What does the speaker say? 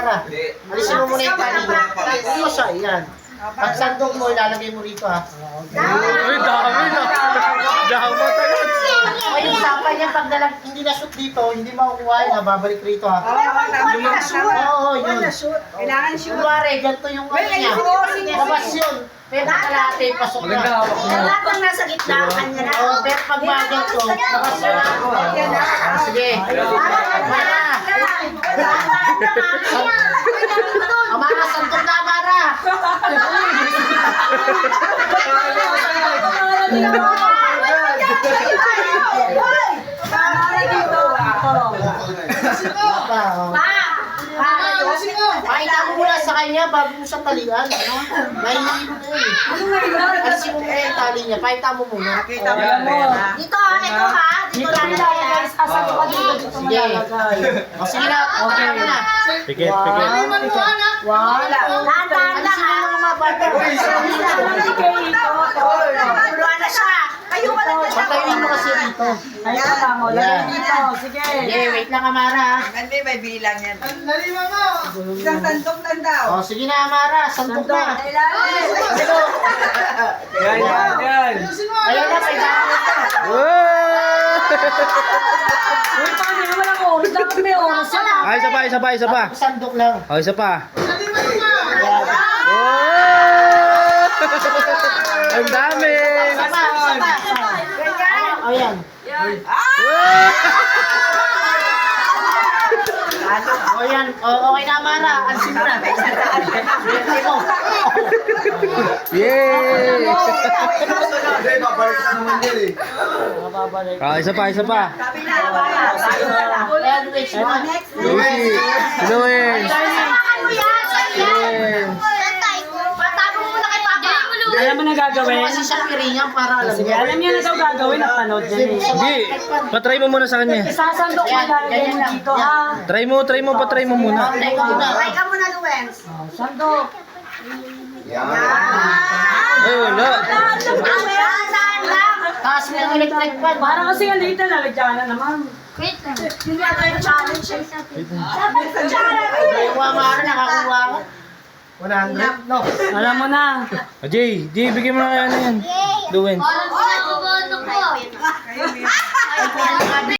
Mara. Alisin mo muna yung tali niya. Hindi mo siya, yan. Pag sandok mo, ilalagay mo rito ha. Uy, dami na. Dami talaga. Ay, yung sampay niya, pag hindi na-shoot dito, hindi makukuha yun ha. Babalik rito ha. Oo, yun. Kailangan shoot. Kunwari, ganito yung ano niya. Labas yun. Pero kalate, pasok na. Lahat ng nasa gitna, kanya na. Oo, pero pag bagay to, labas yun. Sige. Mara. Mara, sandok na, Mara. Pakita mo muna sa kanya bago mo siya talian. Nahihilo na yun. Alisin mo muna yung tali niya. Pakita mo muna. Dito ha, ito ha. Dito lang tayo. Sasagot ko dito. Sige. O sige na, okay mo na. Pikit, pikit. Wala. Lahat lang ha. Puluhan na siya. Kayo wala na siya. Patayuin mo kasi dito. Ayun ka lang, lagay dito. Sige. Sige, wait lang Amara. Hindi, may bilang yan. Isang sandok lang daw. O sige na Amara, sandok na. Ito. Yan. Ayan na, may bakit na. Uy, paano yun? Walang oras. Dapat may oras yan. Ay, isa pa. Sandok lang. Oh, isa pa. Ayan. Ang dami. Isa pa. Ayan. O yan, okay na Amara. Alisin mo na. Alisin mo. Yay! Mababalik. Oh, isa pa. Sabi na, wala. Ayan, next one. Lucy. Luwin. Alam mo na gagawin? Kasi siya piringan para alam Sige, niya. alam niya na daw gagawin. Napanood niya eh. Hindi. Patry mo muna sa kanya. Isasandok mo lalagay mo dito ha. Patry mo muna. Try ko muna. Try ka muna, Luwens. Oh, sandok. Ay, wala. Taas mo yung electric fan. Para kasi ang liit na lalagyan na naman. Hindi ata yung challenge. Yung Amara, nakakuha ka. 100? No. Alam mo na. Jay, bigyan mo na kaya na yan. Luwin.